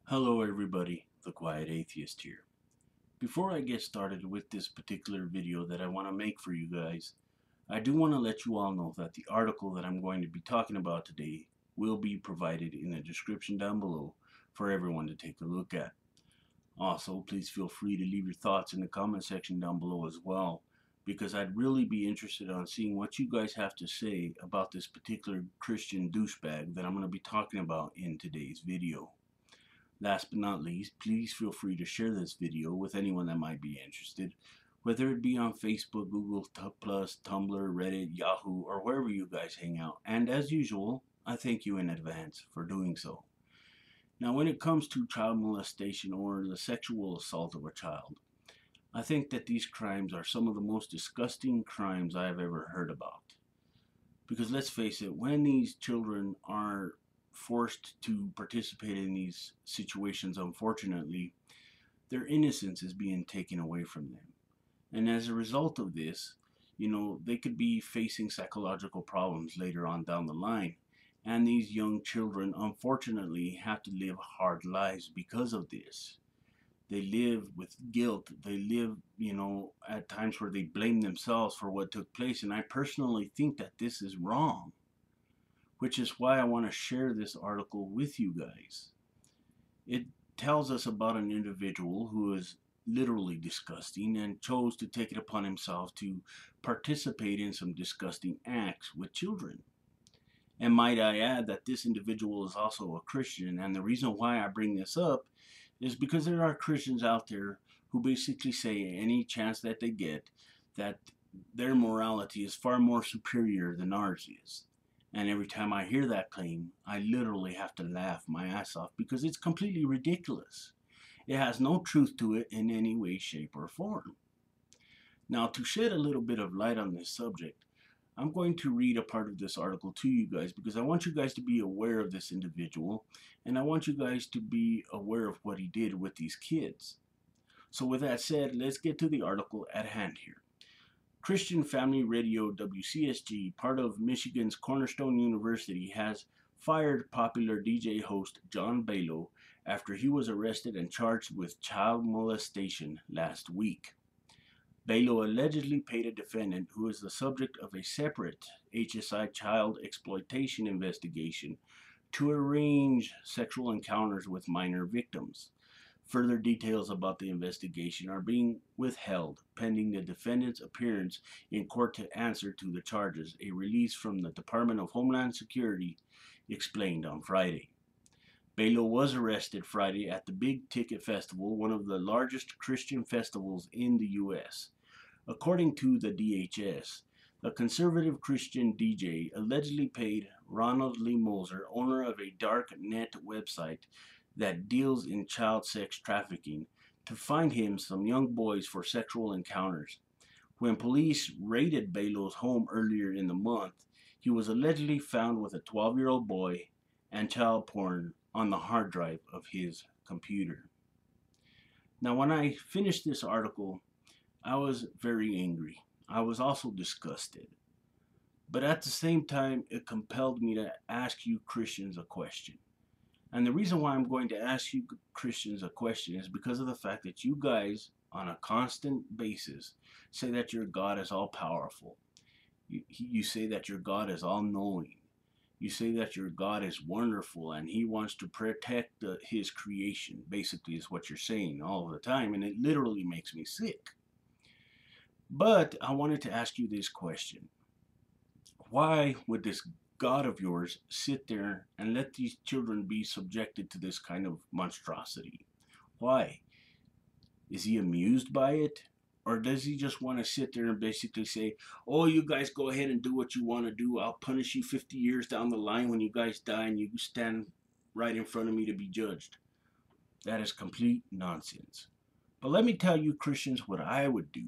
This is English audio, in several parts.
Hello everybody, the Quiet Atheist here. Before I get started with this particular video that I want to make for you guys, I do want to let you all know that the article that I'm going to be talking about today will be provided in the description down below for everyone to take a look at. Also, please feel free to leave your thoughts in the comment section down below as well, because I'd really be interested on seeing what you guys have to say about this particular Christian douchebag that I'm going to be talking about in today's video. Last but not least, please feel free to share this video with anyone that might be interested, whether it be on Facebook, Google+, Tumblr, Reddit, Yahoo, or wherever you guys hang out. And as usual, I thank you in advance for doing so. Now, when it comes to child molestation or the sexual assault of a child, I think that these crimes are some of the most disgusting crimes I have ever heard about. Because let's face it, when these children are forced to participate in these situations, unfortunately, their innocence is being taken away from them. And as a result of this, they could be facing psychological problems later on down the line. And these young children, unfortunately, have to live hard lives because of this. They live with guilt. They live, at times where they blame themselves for what took place. And I personally think that this is wrong, which is why I want to share this article with you guys. It tells us about an individual who is literally disgusting and chose to take it upon himself to participate in some disgusting acts with children. And might I add that this individual is also a Christian, and the reason why I bring this up is because there are Christians out there who basically say any chance that they get that their morality is far more superior than ours is. And every time I hear that claim, I literally have to laugh my ass off because it's completely ridiculous. It has no truth to it in any way, shape, or form. Now, to shed a little bit of light on this subject, I'm going to read a part of this article to you guys because I want you guys to be aware of this individual and I want you guys to be aware of what he did with these kids. So with that said, let's get to the article at hand here. Christian Family Radio WCSG, part of Michigan's Cornerstone University, has fired popular DJ host John Balo after he was arrested and charged with child molestation last week. Balo allegedly paid a defendant who is the subject of a separate HSI child exploitation investigation to arrange sexual encounters with minor victims. Further details about the investigation are being withheld pending the defendant's appearance in court to answer to the charges, a release from the Department of Homeland Security explained on Friday. Balo was arrested Friday at the Big Ticket Festival, one of the largest Christian festivals in the U.S. According to the DHS, the conservative Christian DJ allegedly paid Ronald Lee Moser, owner of a dark net website that deals in child sex trafficking, to find him some young boys for sexual encounters. When police raided Balo's home earlier in the month, he was allegedly found with a 12-year-old boy and child porn on the hard drive of his computer. Now, when I finished this article, I was very angry. I was also disgusted. But at the same time, it compelled me to ask you Christians a question. And the reason why I'm going to ask you Christians a question is because of the fact that you guys, on a constant basis, say that your God is all powerful. You say that your God is all knowing. You say that your God is wonderful and he wants to protect his creation, basically, is what you're saying all the time. And it literally makes me sick. But I wanted to ask you this question. Why would this God of yours sit there and let these children be subjected to this kind of monstrosity? Why? Is he amused by it? Or does he just want to sit there and basically say, oh, you guys go ahead and do what you want to do. I'll punish you 50 years down the line when you guys die and you stand right in front of me to be judged. That is complete nonsense. But let me tell you, Christians, what I would do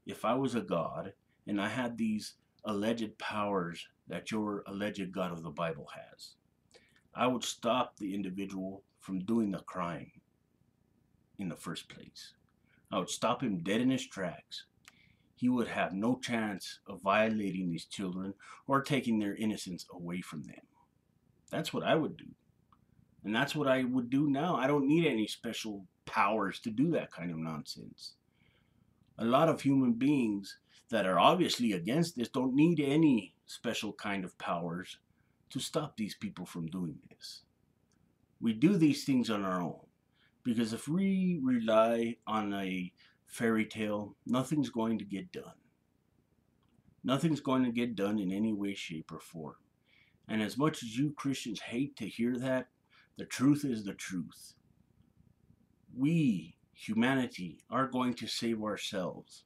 if I was a God and I had these alleged powers that your alleged God of the Bible has. I would stop the individual from doing the crime in the first place. I would stop him dead in his tracks. He would have no chance of violating these children or taking their innocence away from them. That's what I would do. And that's what I would do now. I don't need any special powers to do that kind of nonsense. A lot of human beings that are obviously against this don't need any special kind of powers to stop these people from doing this. We do these things on our own. Because if we rely on a fairy tale, nothing's going to get done. Nothing's going to get done in any way, shape, or form. And as much as you Christians hate to hear that, the truth is the truth. We, humanity, are going to save ourselves.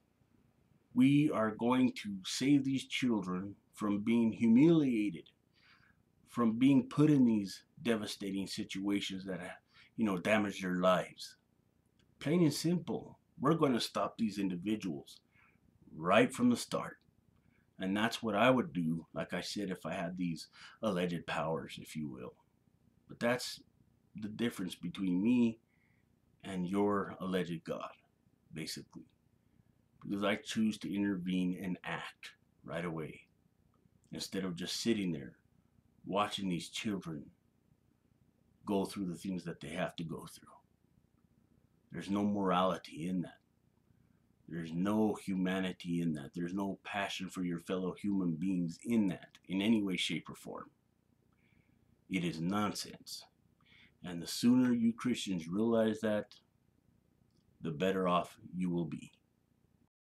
We are going to save these children from being humiliated, from being put in these devastating situations that, damage their lives. Plain and simple, we're going to stop these individuals right from the start. And that's what I would do, like I said, if I had these alleged powers, if you will. But that's the difference between me and your alleged God, basically. Because I choose to intervene and act right away, instead of just sitting there watching these children go through the things that they have to go through. There's no morality in that. There's no humanity in that. There's no passion for your fellow human beings in that, in any way, shape, or form. It is nonsense. And the sooner you Christians realize that, the better off you will be.